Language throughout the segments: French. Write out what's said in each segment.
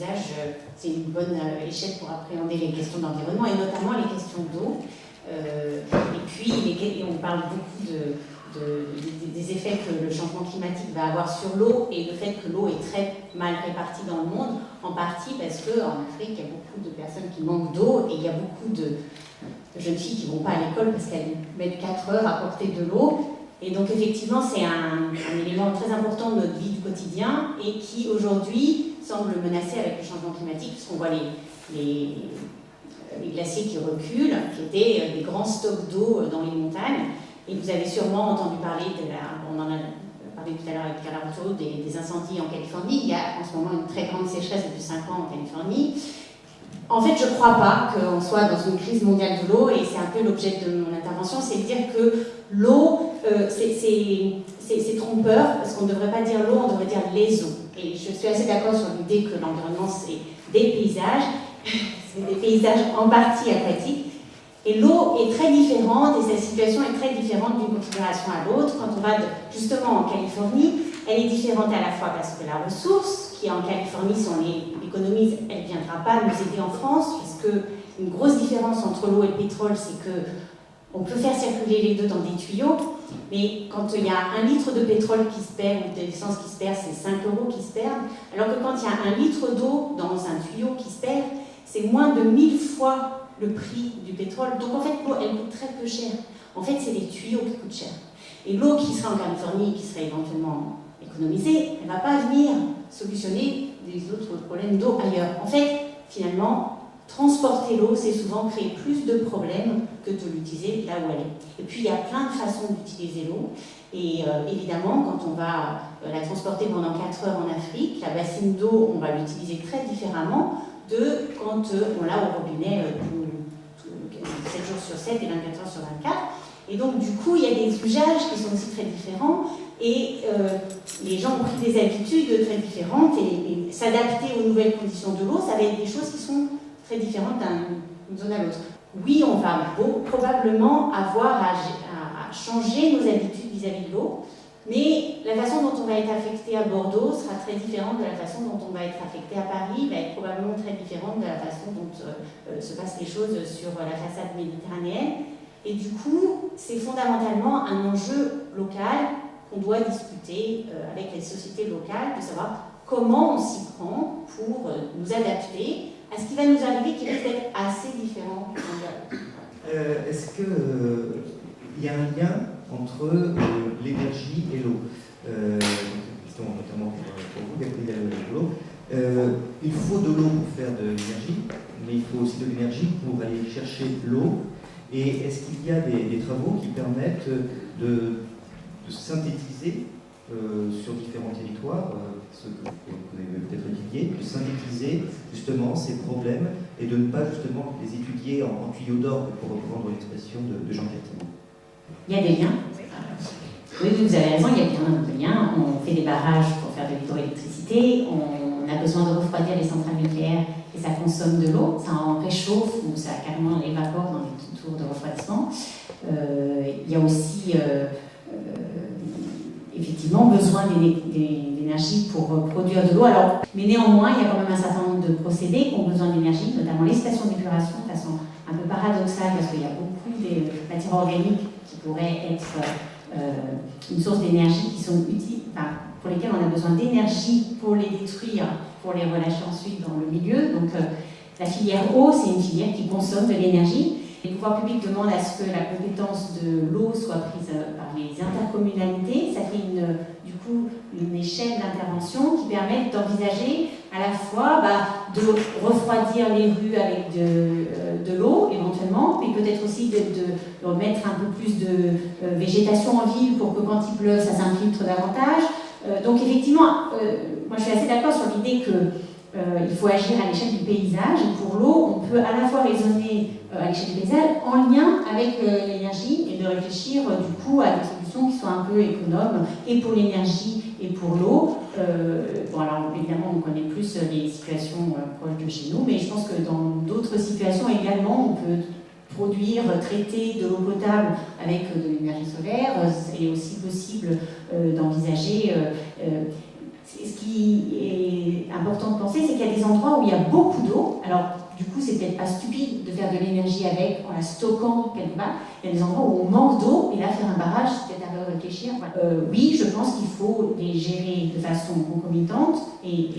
paysage, c'est une bonne échelle pour appréhender les questions d'environnement et notamment les questions d'eau. Et puis, on parle beaucoup des effets que le changement climatique va avoir sur l'eau et le fait que l'eau est très mal répartie dans le monde, en partie parce qu'en Afrique, il y a beaucoup de personnes qui manquent d'eau et il y a beaucoup de jeunes filles qui ne vont pas à l'école parce qu'elles mettent 4 heures à porter de l'eau. Et donc effectivement, c'est un élément très important de notre vie du quotidien et qui aujourd'hui semble menacé avec le changement climatique, puisqu'on voit les glaciers qui reculent, qui étaient des grands stocks d'eau dans les montagnes. Et vous avez sûrement entendu parler, on en a parlé tout à l'heure avec Carla Russo, des incendies en Californie. Il y a en ce moment une très grande sécheresse depuis 5 ans en Californie. En fait, je ne crois pas qu'on soit dans une crise mondiale de l'eau, et c'est un peu l'objet de mon intervention, c'est de dire que l'eau, c'est trompeur, parce qu'on ne devrait pas dire l'eau, on devrait dire les eaux. Et je suis assez d'accord sur l'idée que l'environnement, c'est des paysages, c'est des paysages en partie aquatiques, et l'eau est très différente, et sa situation est très différente d'une configuration à l'autre. Quand on va justement en Californie, elle est différente à la fois parce que la ressource, qui en Californie, si on l'économise, elle ne viendra pas nous aider en France, puisque une grosse différence entre l'eau et le pétrole, c'est que on peut faire circuler les deux dans des tuyaux, mais quand il y a 1 litre de pétrole qui se perd ou d'essence qui se perd, c'est 5 € qui se perdent, alors que quand il y a 1 litre d'eau dans un tuyau qui se perd, c'est moins de 1000 fois le prix du pétrole. Donc en fait, l'eau, elle coûte très peu cher. En fait, c'est les tuyaux qui coûtent cher. Et l'eau qui serait en Californie, qui serait éventuellement économisée, elle ne va pas venir solutionner des autres problèmes d'eau ailleurs. En fait, finalement, transporter l'eau, c'est souvent créer plus de problèmes que de l'utiliser là où elle est. Et puis, il y a plein de façons d'utiliser l'eau. Et évidemment, quand on va la transporter pendant 4 heures en Afrique, la bassine d'eau, on va l'utiliser très différemment de quand on l'a au robinet 7 jours sur 7 et 24 heures sur 24. Et donc, du coup, il y a des usages qui sont aussi très différents. Et les gens ont pris des habitudes très différentes. Et s'adapter aux nouvelles conditions de l'eau, ça va être des choses qui sont très différentes d'une zone à l'autre. Oui, on va probablement avoir à changer nos habitudes vis-à-vis de l'eau, mais la façon dont on va être affecté à Bordeaux sera très différente de la façon dont on va être affecté à Paris, va être probablement très différente de la façon dont se passent les choses sur la façade méditerranéenne. Et du coup, c'est fondamentalement un enjeu local qu'on doit discuter avec les sociétés locales, de savoir comment on s'y prend pour nous adapter à ce qui va nous arriver, qui risque d'être assez différent. Est-ce qu'il y a un lien entre l'énergie et l'eau, justement, notamment pour vous, Gabriel l'eau. Il faut de l'eau pour faire de l'énergie, mais il faut aussi de l'énergie pour aller chercher l'eau. Et est-ce qu'il y a des travaux qui permettent de synthétiser sur différents territoires, ce que vous avez peut-être étudié, de synthétiser justement ces problèmes et de ne pas justement les étudier en tuyau d'orgue, pour reprendre l'expression de Jean Catine? Il y a des liens. Oui, vous avez raison, il y a bien des liens. On fait des barrages pour faire de l'hydroélectricité, on a besoin de refroidir les centrales nucléaires et ça consomme de l'eau, ça en réchauffe ou ça carrément évapore dans les tours de refroidissement. Il y a aussi effectivement besoin d'énergie pour produire de l'eau. Alors, mais néanmoins, il y a quand même un certain nombre de procédés qui ont besoin d'énergie, notamment les stations d'épuration, de façon un peu paradoxale, parce qu'il y a beaucoup de matières organiques qui pourraient être une source d'énergie qui sont utiles, enfin, pour lesquelles on a besoin d'énergie pour les détruire, pour les relâcher ensuite dans le milieu. Donc la filière eau, c'est une filière qui consomme de l'énergie. Les pouvoirs publics demandent à ce que la compétence de l'eau soit prise par les intercommunalités. Ça fait du coup une échelle d'intervention qui permet d'envisager à la fois de refroidir les rues avec de l'eau éventuellement, mais peut-être aussi de mettre un peu plus de végétation en ville pour que quand il pleut, ça s'infiltre davantage. Donc effectivement, moi je suis assez d'accord sur l'idée qu'il faut agir à l'échelle du paysage. Et pour l'eau, on peut à la fois raisonner à l'échelle du paysage en lien avec l'énergie et de réfléchir du coup à des solutions qui soient un peu économes et pour l'énergie et pour l'eau. Bon, alors évidemment, on connaît plus les situations proches de chez nous, mais je pense que dans d'autres situations également, on peut produire, traiter de l'eau potable avec de l'énergie solaire. C'est aussi possible d'envisager. ce qui est important de penser, c'est qu'il y a des endroits où il y a beaucoup d'eau. Alors, du coup, c'est peut-être pas stupide de faire de l'énergie avec en la stockant quelque part. Il y a des endroits où on manque d'eau, et là, faire un barrage, c'est peut-être à réfléchir. Voilà. Oui, je pense qu'il faut les gérer de façon concomitante et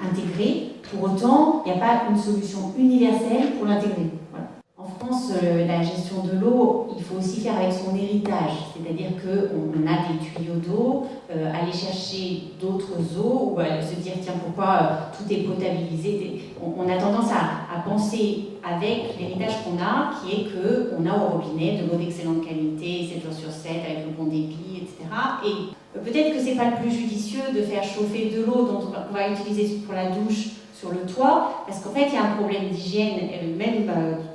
intégrée. Pour autant, il n'y a pas une solution universelle pour l'intégrer. Voilà. En France, la gestion de l'eau, il faut aussi faire avec son héritage. C'est-à-dire qu'on a des tuyaux d'eau, aller chercher d'autres eaux, ou se dire, tiens, pourquoi tout est potabilisé. On a tendance à penser avec l'héritage qu'on a, qui est qu'on a au robinet de l'eau d'excellente qualité, 7 jours sur 7, avec le bon débit, etc. Et peut-être que ce n'est pas le plus judicieux de faire chauffer de l'eau dont on va utiliser pour la douche sur le toit, parce qu'en fait, il y a un problème d'hygiène. Même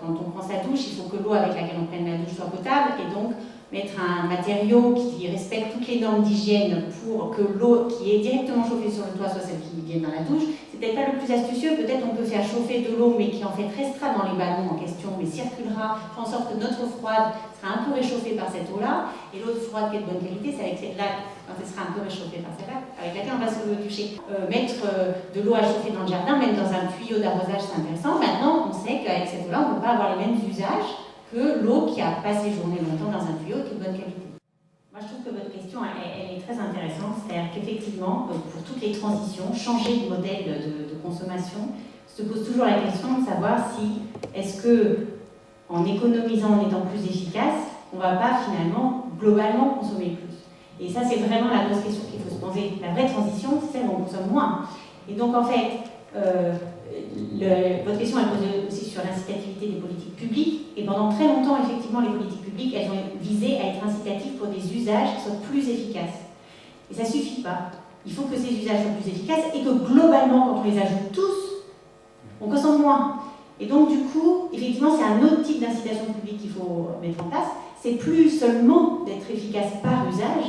quand on prend sa douche, il faut que l'eau avec laquelle on prenne la douche soit potable, et donc mettre un matériau qui respecte toutes les normes d'hygiène pour que l'eau qui est directement chauffée sur le toit soit celle qui vient dans la douche. C'est peut-être pas le plus astucieux. Peut-être on peut faire chauffer de l'eau, mais qui en fait restera dans les ballons en question, mais circulera, faire en sorte que notre eau froide sera un peu réchauffée par cette eau-là, et l'eau froide qui est de bonne qualité, c'est avec celle-là, quand elle sera un peu réchauffée par celle-là, avec laquelle on va se doucher. Mettre de l'eau à chauffer dans le jardin, même dans un tuyau d'arrosage, c'est intéressant. Maintenant, on sait qu'avec cette eau-là, on ne peut pas avoir les mêmes usages que l'eau qui a pas séjourné longtemps dans un tuyau qui est de bonne qualité. Moi, je trouve que votre question, elle est très intéressante. C'est-à-dire qu'effectivement, pour toutes les transitions, changer de modèle de consommation, se pose toujours la question de savoir si, est-ce que, en économisant, en étant plus efficace, on ne va pas finalement, globalement, consommer plus. Et ça, c'est vraiment la grosse question qu'il faut se poser. La vraie transition, c'est celle où on consomme moins. Et donc, en fait, votre question, elle pose aussi sur l'incitativité des politiques publiques. Et pendant très longtemps, effectivement, les politiques publiques, elles ont visé à être incitatives pour des usages qui soient plus efficaces. Et ça ne suffit pas. Il faut que ces usages soient plus efficaces et que globalement, quand on les ajoute tous, on consomme moins. Et donc, du coup, effectivement, c'est un autre type d'incitation publique qu'il faut mettre en place. C'est plus seulement d'être efficace par usage,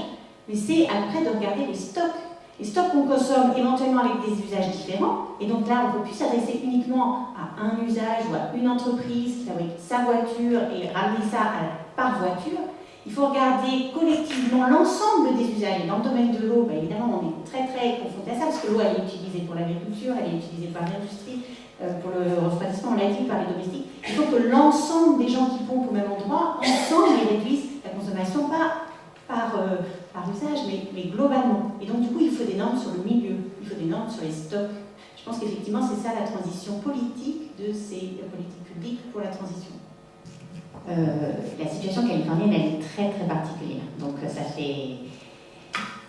mais c'est après de regarder les stocks. Les stocks qu'on consomme éventuellement avec des usages différents, et donc là on ne peut plus s'adresser uniquement à un usage ou à une entreprise qui fabrique sa voiture et ramener ça par voiture. Il faut regarder collectivement l'ensemble des usages. Et dans le domaine de l'eau, évidemment on est très très confronté à ça, parce que l'eau elle est utilisée pour l'agriculture, elle est utilisée par l'industrie, pour le refroidissement, on l'a dit, par les domestiques. Il faut que l'ensemble des gens qui pompent au même endroit, ensemble, ils réduisent la consommation, pas par usage, mais globalement. Et donc, du coup, il faut des normes sur le milieu, il faut des normes sur les stocks. Je pense qu'effectivement, c'est ça la transition politique de ces politiques publiques pour la transition. La situation californienne, elle est très, très particulière. Donc, ça fait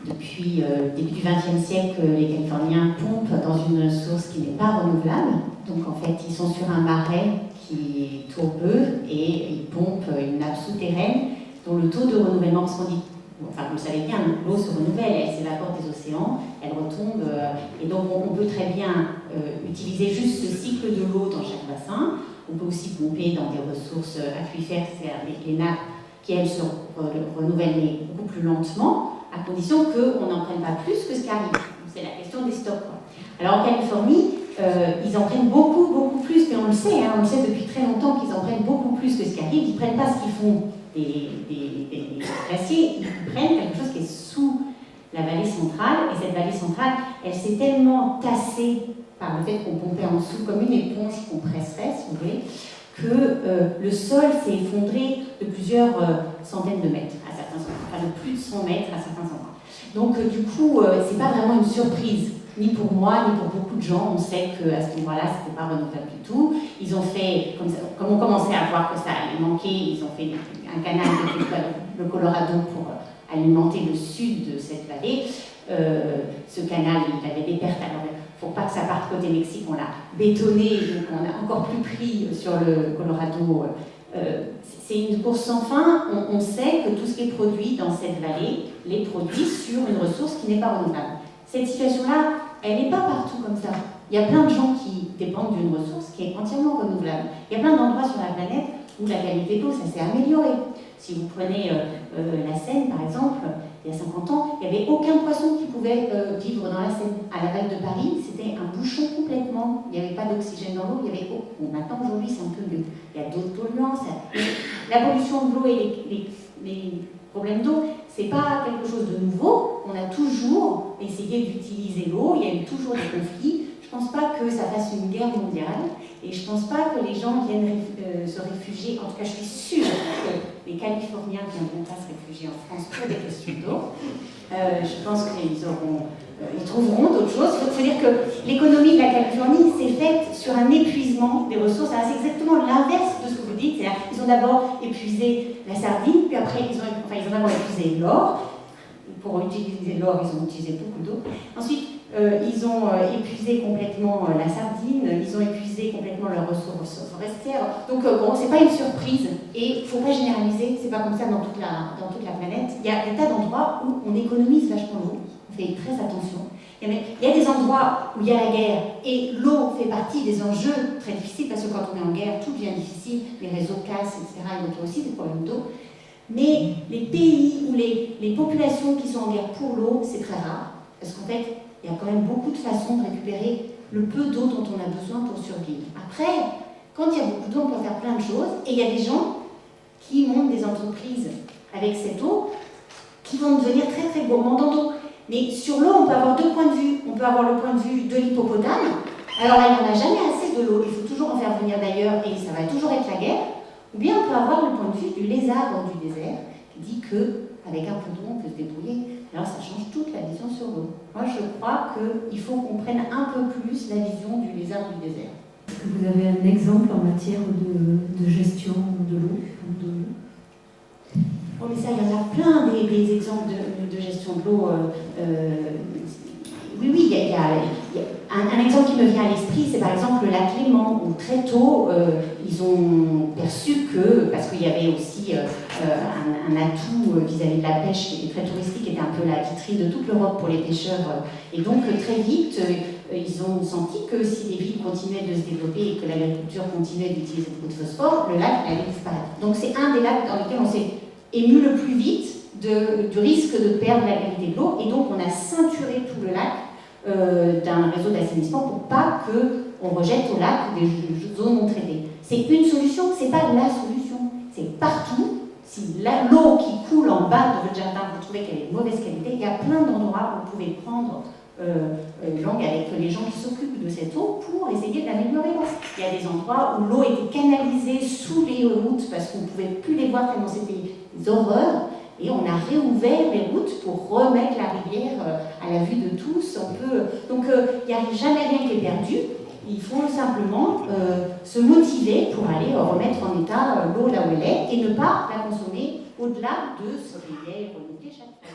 depuis le début du XXe siècle que les Californiens pompent dans une source qui n'est pas renouvelable. Donc, en fait, ils sont sur un marais qui est tourbeux et ils pompent une nappe souterraine dont le taux de renouvellement, parce qu'on dit, enfin vous le savez bien, l'eau se renouvelle, elle s'évapore des océans, elle retombe, et donc on peut très bien utiliser juste ce cycle de l'eau dans chaque bassin. On peut aussi pomper dans des ressources aquifères, c'est-à-dire les nappes qui elles se renouvellent mais beaucoup plus lentement, à condition qu'on n'en prenne pas plus que ce qui arrive. C'est la question des stocks. Alors en Californie, ils en prennent beaucoup, beaucoup plus, mais on le sait depuis très longtemps qu'ils en prennent beaucoup plus que ce qui arrive. Ils ne prennent pas ce qu'ils font des glaciers, ils prennent quelque chose qui est sous la vallée centrale, et cette vallée centrale, elle s'est tellement tassée par le fait qu'on pompait en dessous comme une éponge qu'on presserait, si vous voulez, que le sol s'est effondré de plusieurs centaines de mètres à certains endroits, enfin de plus de 100 mètres à certains endroits. Donc du coup, c'est pas vraiment une surprise, ni pour moi, ni pour beaucoup de gens. On sait qu'à ce moment-là, c'était pas renouvelable du tout. Ils ont fait, comme on commençait à voir que ça allait manquer, ils ont fait un canal depuis le Colorado pour alimenter le sud de cette vallée. Ce canal, il avait des pertes. Alors, pour pas que ça parte côté Mexique, on l'a bétonné, donc on a encore plus pris sur le Colorado. C'est une course sans fin. On sait que tout ce qui est produit dans cette vallée, les produit sur une ressource qui n'est pas renouvelable. Cette situation-là, elle n'est pas partout comme ça. Il y a plein de gens qui dépendent d'une ressource qui est entièrement renouvelable. Il y a plein d'endroits sur la planète où la qualité de l'eau, ça s'est amélioré. Si vous prenez la Seine, par exemple, il y a 50 ans, il n'y avait aucun poisson qui pouvait vivre dans la Seine. À Laval de Paris, c'était un bouchon complètement. Il n'y avait pas d'oxygène dans l'eau, il y avait eau. Bon, maintenant, aujourd'hui, c'est un peu mieux. Il y a d'autres polluants. La pollution de l'eau et les problèmes d'eau, c'est pas quelque chose de nouveau. On a toujours essayer d'utiliser l'eau. Il y a eu toujours des conflits. Je ne pense pas que ça fasse une guerre mondiale et je ne pense pas que les gens viennent se réfugier. En tout cas, je suis sûre que les Californiens ne viendront pas se réfugier en France pour des questions d'eau. Je pense qu'ils trouveront d'autres choses. Il faut dire que l'économie de la Californie s'est faite sur un épuisement des ressources. C'est exactement l'inverse de ce que vous dites. Ils ont d'abord épuisé la sardine, puis après ils ont d'abord épuisé l'or. Pour utiliser l'or, ils ont utilisé beaucoup d'eau. Ensuite, ils ont épuisé complètement la sardine, ils ont épuisé complètement leurs ressources forestières. Donc bon, c'est pas une surprise et il ne faut pas généraliser, c'est pas comme ça dans toute la planète. Il y a des tas d'endroits où on économise vachement l'eau, on fait très attention. Il y a des endroits où il y a la guerre et l'eau fait partie des enjeux très difficiles parce que quand on est en guerre, tout devient difficile, les réseaux cassent, etc. Et donc aussi des problèmes d'eau. Mais les pays ou les populations qui sont en guerre pour l'eau, c'est très rare parce qu'en fait, il y a quand même beaucoup de façons de récupérer le peu d'eau dont on a besoin pour survivre. Après, quand il y a beaucoup d'eau, on peut faire plein de choses. Et il y a des gens qui montent des entreprises avec cette eau qui vont devenir très très gourmands d'eau. Mais sur l'eau, on peut avoir deux points de vue. On peut avoir le point de vue de l'hippopotame. Alors là, il n'y en a jamais assez de l'eau. Il faut toujours en faire venir d'ailleurs et ça va toujours être la guerre. Ou bien on peut avoir le point de vue du lézard du désert qui dit qu'avec un peu d'eau, on peut se débrouiller. Alors ça change toute la vision sur l'eau. Moi, je crois qu'il faut qu'on prenne un peu plus la vision du lézard du désert. Est-ce que vous avez un exemple en matière de gestion de l'eau? Oh, mais ça, il y en a plein des exemples de gestion de l'eau. Oui, il y a un exemple qui me vient à l'esprit, c'est par exemple le lac Léman, où très tôt, ils ont perçu que, parce qu'il y avait aussi un atout vis-à-vis de la pêche qui était très touristique, qui était un peu la vitrine de toute l'Europe pour les pêcheurs, et donc très vite, ils ont senti que si les villes continuaient de se développer et que l'agriculture continuait d'utiliser beaucoup de phosphore, le lac allait disparaître. Donc c'est un des lacs dans lesquels on s'est ému le plus vite du risque de perdre la qualité de l'eau, et donc on a ceinturé tout le lac d'un réseau d'assainissement pour pas qu'on rejette au lac des zones non traitées. C'est une solution, c'est pas la solution. C'est partout. Si l'eau qui coule en bas de votre jardin, vous trouvez qu'elle est de mauvaise qualité, il y a plein d'endroits où vous pouvez prendre langue avec les gens qui s'occupent de cette eau pour essayer d'améliorer l'eau. Il y a des endroits où l'eau était canalisée sous les routes parce qu'on ne pouvait plus les voir tellement c'était des horreurs. Et on a réouvert les routes pour remettre la rivière à la vue de tous. Donc il n'y a jamais rien qui est perdu. Il faut simplement se motiver pour aller remettre en état l'eau là où elle est et ne pas la consommer au-delà de ce qui est renouvelé chaque fois.